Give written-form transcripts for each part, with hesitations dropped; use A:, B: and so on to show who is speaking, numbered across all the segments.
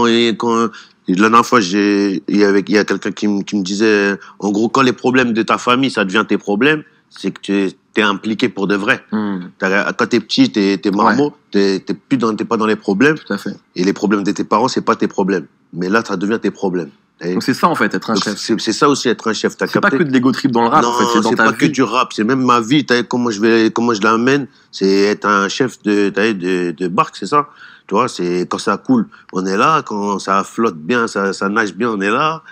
A: la dernière fois, il y a quelqu'un qui me disait, en gros, quand les problèmes de ta famille, ça devient tes problèmes, c'est que tu es impliqué pour de vrai. Quand t'es petit, t'es marmot, t'es pas dans les problèmes.
B: Tout à fait.
A: Et les problèmes de tes parents, c'est pas tes problèmes. Mais là, ça devient tes problèmes.
B: Donc c'est ça en fait, être un chef.
A: C'est ça aussi être un chef.
B: C'est pas que de l'ego trip dans le rap,
A: non,
B: en fait, c'est dans ta vie.
A: C'est pas que du rap, c'est même ma vie. Comment je l'amène, c'est être un chef de barque, c'est ça. Tu vois, c'est quand ça coule, on est là. Quand ça flotte bien, ça nage bien, on est là.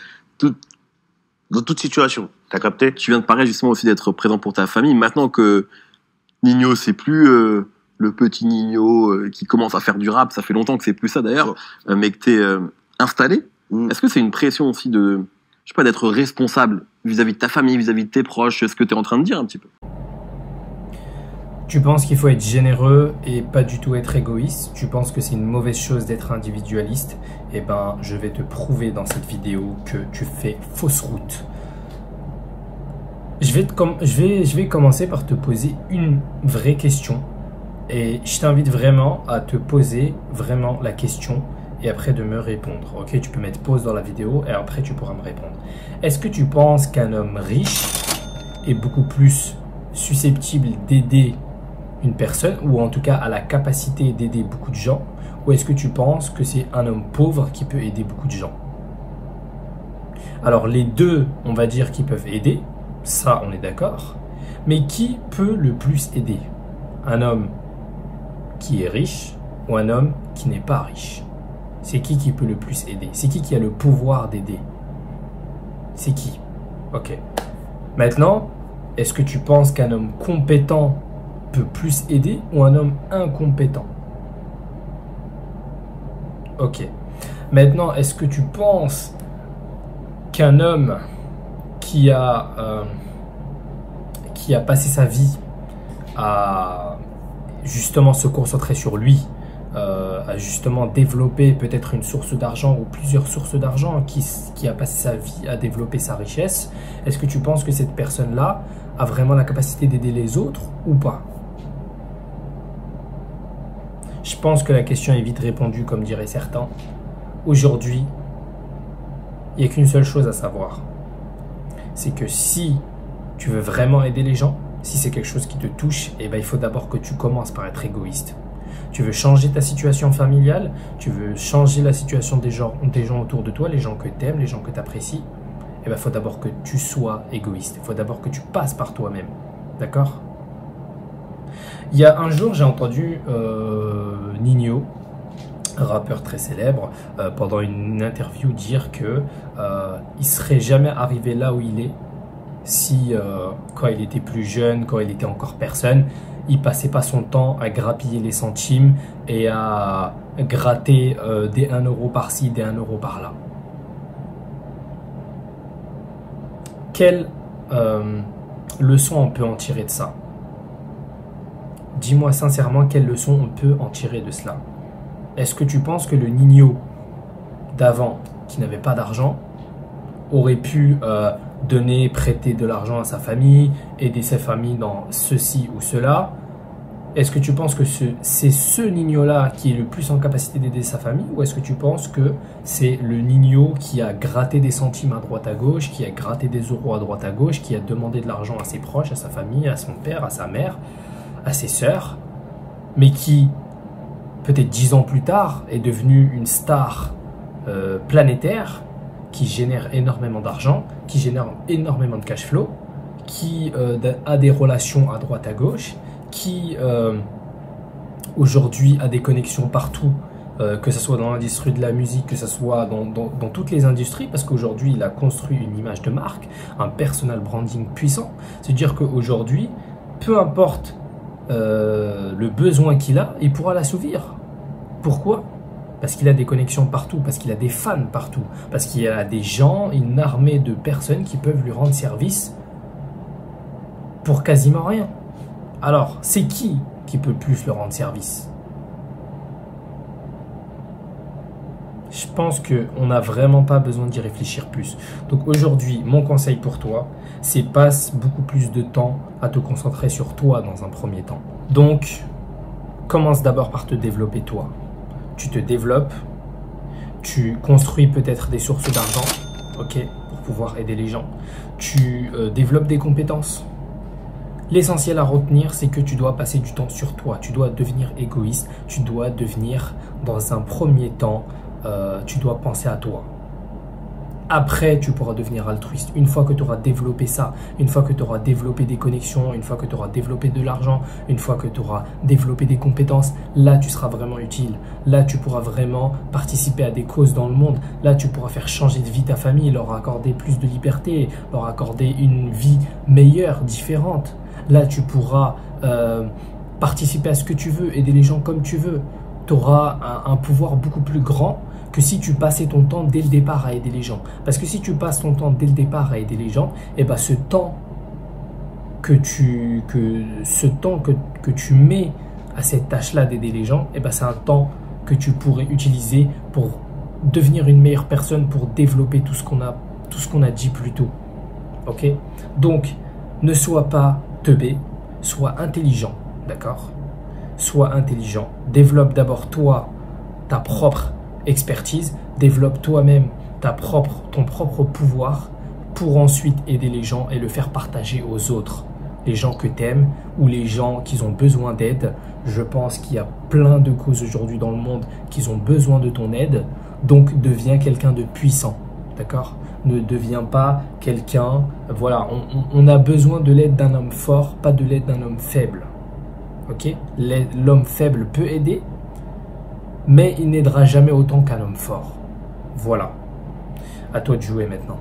A: Dans toute situation. T'as capté?
B: Tu viens de parler justement aussi d'être présent pour ta famille. Maintenant que Ninho, c'est plus le petit Ninho qui commence à faire du rap, ça fait longtemps que c'est plus ça d'ailleurs, mais que t'es installé. Est-ce que c'est une pression aussi de, je sais pas, d'être responsable vis-à-vis de ta famille, vis-à-vis de tes proches, ce que tu es en train de dire un petit peu?
C: Tu penses qu'il faut être généreux et pas du tout être égoïste? Tu penses que c'est une mauvaise chose d'être individualiste? Eh ben, je vais te prouver dans cette vidéo que tu fais fausse route. Je vais commencer par te poser une vraie question. Et je t'invite vraiment à te poser vraiment la question et après de me répondre. Ok, tu peux mettre pause dans la vidéo et après tu pourras me répondre. Est-ce que tu penses qu'un homme riche est beaucoup plus susceptible d'aider une personne, ou en tout cas a la capacité d'aider beaucoup de gens, ou est-ce que tu penses que c'est un homme pauvre qui peut aider beaucoup de gens? Alors les deux, on va dire qu'ils peuvent aider, ça on est d'accord, mais qui peut le plus aider? Un homme qui est riche ou un homme qui n'est pas riche? C'est qui peut le plus aider? C'est qui a le pouvoir d'aider? C'est qui? Ok. Maintenant, est-ce que tu penses qu'un homme compétent peut plus aider ou un homme incompétent? Ok. Maintenant, est-ce que tu penses qu'un homme qui a passé sa vie à justement se concentrer sur lui, à justement développer peut-être une source d'argent ou plusieurs sources d'argent, qui a passé sa vie à développer sa richesse, est-ce que tu penses que cette personne-là a vraiment la capacité d'aider les autres ou pas? Je pense que la question est vite répondue, comme diraient certains. Aujourd'hui, il n'y a qu'une seule chose à savoir. C'est que si tu veux vraiment aider les gens, si c'est quelque chose qui te touche, eh ben, il faut d'abord que tu commences par être égoïste. Tu veux changer ta situation familiale, tu veux changer la situation des gens autour de toi, les gens que tu aimes, les gens que tu apprécies, eh ben, il faut d'abord que tu sois égoïste. Il faut d'abord que tu passes par toi-même. D'accord? Il y a un jour, j'ai entendu Ninho, un rappeur très célèbre, pendant une interview dire que il serait jamais arrivé là où il est si, quand il était plus jeune, quand il était encore personne, il passait pas son temps à grappiller les centimes et à gratter des 1 euro par-ci, des 1 euro par-là. Quelle leçon on peut en tirer de ça? Dis-moi sincèrement, quelle leçon on peut en tirer de cela? Est-ce que tu penses que le Ninho d'avant, qui n'avait pas d'argent, aurait pu prêter de l'argent à sa famille, aider sa famille dans ceci ou cela? Est-ce que tu penses que c'est ce Ninho-là qui est le plus en capacité d'aider sa famille, ou est-ce que tu penses que c'est le Ninho qui a gratté des centimes à droite à gauche, qui a gratté des euros à droite à gauche, qui a demandé de l'argent à ses proches, à sa famille, à son père, à sa mère, à ses sœurs, mais qui, peut-être 10 ans plus tard, est devenu une star planétaire, qui génère énormément d'argent, qui génère énormément de cash flow, qui a des relations à droite à gauche, qui aujourd'hui a des connexions partout, que ce soit dans l'industrie de la musique, que ce soit dans toutes les industries, parce qu'aujourd'hui il a construit une image de marque, un personal branding puissant. C'est-à-dire qu'aujourd'hui, peu importe le besoin qu'il a, il pourra l'assouvir. Pourquoi? Parce qu'il a des connexions partout, parce qu'il a des fans partout, parce qu'il y a des gens, une armée de personnes qui peuvent lui rendre service pour quasiment rien. Alors, c'est qui peut plus le rendre service? Je pense qu'on n'a vraiment pas besoin d'y réfléchir plus. Donc aujourd'hui, mon conseil pour toi, c'est passe beaucoup plus de temps à te concentrer sur toi dans un premier temps. Donc, commence d'abord par te développer toi. Tu te développes, Tu construis peut-être des sources d'argent, ok, pour pouvoir aider les gens. Tu développes des compétences. L'essentiel à retenir, c'est que tu dois passer du temps sur toi. Tu dois devenir égoïste. Tu dois devenir, dans un premier temps, tu dois penser à toi. Après, tu pourras devenir altruiste. Une fois que tu auras développé ça, une fois que tu auras développé des connexions, une fois que tu auras développé de l'argent, une fois que tu auras développé des compétences, là, tu seras vraiment utile. Là, tu pourras vraiment participer à des causes dans le monde. Là, tu pourras faire changer de vie ta famille, leur accorder plus de liberté, leur accorder une vie meilleure, différente. Là, tu pourras participer à ce que tu veux, aider les gens comme tu veux. Tu auras un pouvoir beaucoup plus grand que si tu passais ton temps dès le départ à aider les gens. Parce que si tu passes ton temps dès le départ à aider les gens, et ben ce temps que tu mets à cette tâche-là d'aider les gens, et ben c'est un temps que tu pourrais utiliser pour devenir une meilleure personne, pour développer tout ce qu'on a dit plus tôt. Ok? Donc, ne sois pas teubé, sois intelligent, d'accord? Sois intelligent. Développe d'abord toi ta propre expertise, développe toi-même ton propre pouvoir pour ensuite aider les gens et le faire partager aux autres. Les gens que tu aimes ou les gens qui ont besoin d'aide. Je pense qu'il y a plein de causes aujourd'hui dans le monde qui ont besoin de ton aide. Donc deviens quelqu'un de puissant, d'accord? Ne deviens pas quelqu'un... Voilà, on a besoin de l'aide d'un homme fort, pas de l'aide d'un homme faible. Ok? L'homme faible peut aider, mais il n'aidera jamais autant qu'un homme fort. Voilà. À toi de jouer maintenant.